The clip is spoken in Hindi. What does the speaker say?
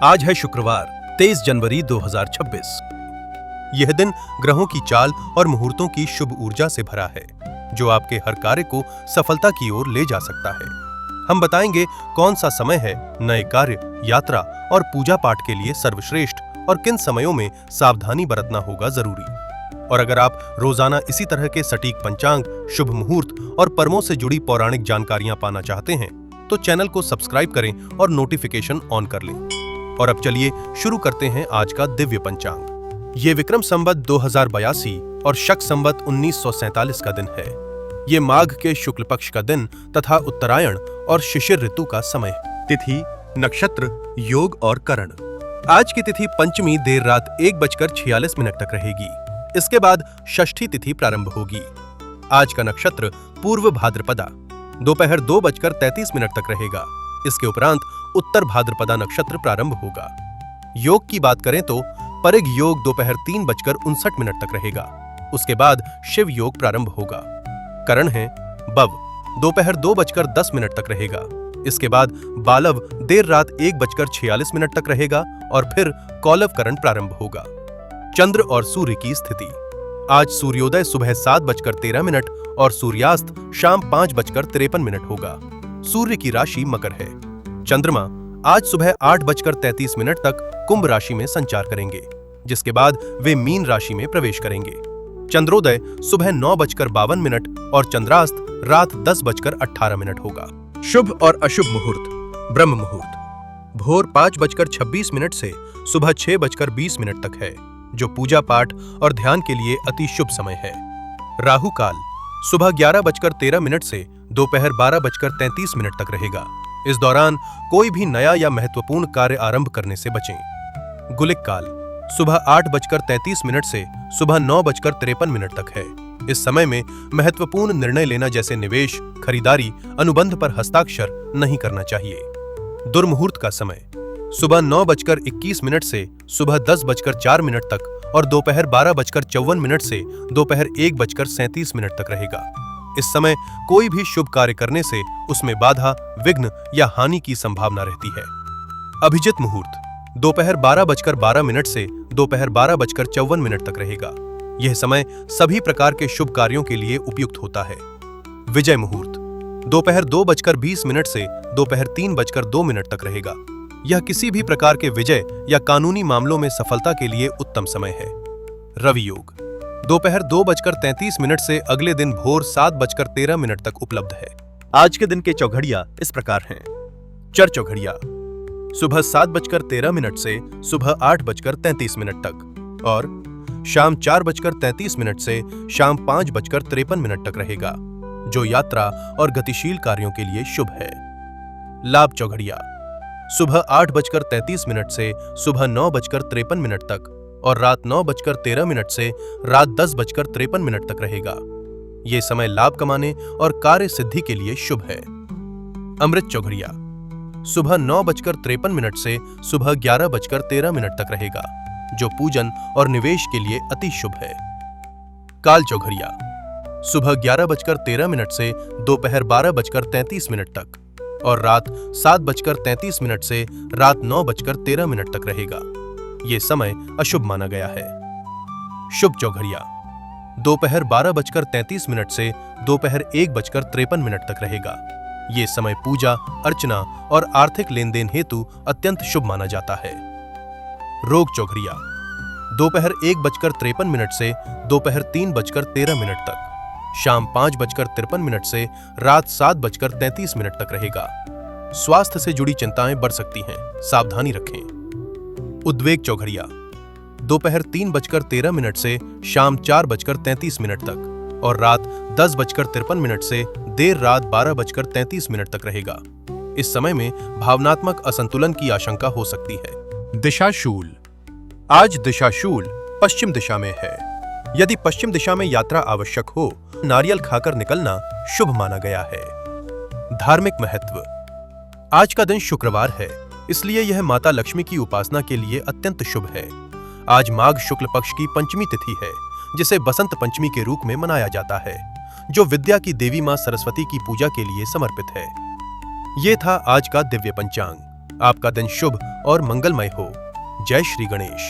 आज है शुक्रवार 23 जनवरी 2026। यह दिन ग्रहों की चाल और मुहूर्तों की शुभ ऊर्जा से भरा है, जो आपके हर कार्य को सफलता की ओर ले जा सकता है। हम बताएंगे कौन सा समय है नए कार्य, यात्रा और पूजा पाठ के लिए सर्वश्रेष्ठ और किन समयों में सावधानी बरतना होगा जरूरी। और अगर आप रोजाना इसी तरह के सटीक पंचांग, शुभ मुहूर्त और पर्वों से जुड़ी पौराणिक जानकारियां पाना चाहते हैं, तो चैनल को सब्सक्राइब करें और नोटिफिकेशन ऑन कर लें। और अब चलिए शुरू करते हैं आज का दिव्य पंचांग। ये विक्रम संवत 2082 और शक संवत 1947 का दिन है। ये माघ के शुक्ल पक्ष का दिन तथा उत्तरायण और शिशिर ऋतु का समय। तिथि, नक्षत्र, योग और करण। आज की तिथि पंचमी देर रात 1:46 तक रहेगी। इसके बाद षष्ठी तिथि प्रारंभ होगी। आज का नक्षत्र पूर्व भाद्रपदा दोपहर 2:33 तक रहेगा। इसके उपरांत उत्तर भाद्रपदा नक्षत्र प्रारंभ होगा। योग की बात करें तो परिग योग दोपहर 3:59 तक रहेगा। उसके बाद शिव योग प्रारंभ होगा। करण है बव दोपहर 2:10 तक रहेगा। इसके बाद बालव देर रात 1:46 तक रहेगा और फिर कौलव करण प्रारंभ होगा। चंद्र और सूर्य की स्थिति। आज सूर्योदय सुबह 7:13 और सूर्यास्त शाम 5:53 होगा। सूर्य की राशि मकर है। चंद्रमा आज सुबह 8:33 तक कुंभ राशि में संचार करेंगे, जिसके बाद वे मीन राशि में प्रवेश करेंगे। चंद्रोदय सुबह 9:52 और चंद्रास्त रात 10:18 होगा। शुभ और अशुभ मुहूर्त। ब्रह्म मुहूर्त भोर 5:26 से सुबह 6:20 तक है, जो पूजा पाठ और ध्यान के लिए अति शुभ समय है। राहु काल सुबह 11:13 से दोपहर 12:33 तक रहेगा। इस दौरान कोई भी नया या महत्वपूर्ण कार्य आरंभ करने से बचें। गुलिक काल सुबह 8:33 से सुबह 9:53 तक है। इस समय में महत्वपूर्ण निर्णय लेना जैसे निवेश, खरीदारी, अनुबंध पर हस्ताक्षर नहीं करना चाहिए। दुर्मुहूर्त का समय सुबह 9:21 से सुबह 10:04 तक और दोपहर 12:54 से दोपहर 1:37 तक रहेगा। इस समय कोई भी शुभ कार्य करने से उसमें बाधा, विघ्न या हानि की संभावना रहती है। अभिजित मुहूर्त दोपहर 12:12 से दोपहर 12:54 तक रहेगा। यह समय सभी प्रकार के शुभ कार्यों के लिए उपयुक्त होता है। विजय मुहूर्त दोपहर 2:20 से दोपहर 3:02 तक रहेगा। यह किसी भी प्रकार के विजय या कानूनी मामलों में सफलता के लिए उत्तम समय है। रवि योग दोपहर 2:33 से अगले दिन भोर 7:13 तक उपलब्ध है। आज के दिन के चौघड़िया इस प्रकार हैं। चर चौघड़िया सुबह 7:13 से सुबह 8:33 तक और शाम 4:33 से शाम 5:53 तक रहेगा, जो यात्रा और गतिशील कार्यों के लिए शुभ है। लाभ चौघड़िया सुबह 8:33 से सुबह 9:53 तक और रात 9:13 से रात 10:53 तक रहेगा। ये समय लाभ कमाने और कार्य सिद्धि के लिए शुभ है। अमृत चौघड़िया सुबह 9:53 से सुबह 11:13 तक रहेगा, जो पूजन और निवेश के लिए अति शुभ है। काल चौघड़िया सुबह 11:13 से दोपहर 12:33 तक और रात 7:33 से रात 9:13 तक रहेगा। ये समय अशुभ माना गया है। शुभ चौघड़िया दोपहर 12:33 से दोपहर 1:53 तक रहेगा। ये समय पूजा, अर्चना और आर्थिक लेन देन हेतु अत्यंत शुभ माना जाता है। रोग चौघड़िया दोपहर 1:53 से दोपहर 3:13 तक, शाम 5:53 से रात 7:33 तक रहेगा। स्वास्थ्य से जुड़ी चिंताएं बढ़ सकती हैं, सावधानी रखें। उद्वेग चौघड़िया दोपहर 3:13 से शाम 4:33 तक और रात 10:53 से देर रात 12:33 तक रहेगा। इस समय में भावनात्मक असंतुलन की आशंका हो सकती है। दिशाशूल आज दिशाशूल पश्चिम दिशा में है। यदि पश्चिम दिशा में यात्रा आवश्यक हो, नारियल खाकर निकलना शुभ माना गया है। धार्मिक महत्व। आज का दिन शुक्रवार है, इसलिए यह माता लक्ष्मी की उपासना के लिए अत्यंत शुभ है। आज माघ शुक्ल पक्ष की पंचमी तिथि है, जिसे बसंत पंचमी के रूप में मनाया जाता है, जो विद्या की देवी मां सरस्वती की पूजा के लिए समर्पित है। ये था आज का दिव्य पंचांग। आपका दिन शुभ और मंगलमय हो। जय श्री गणेश।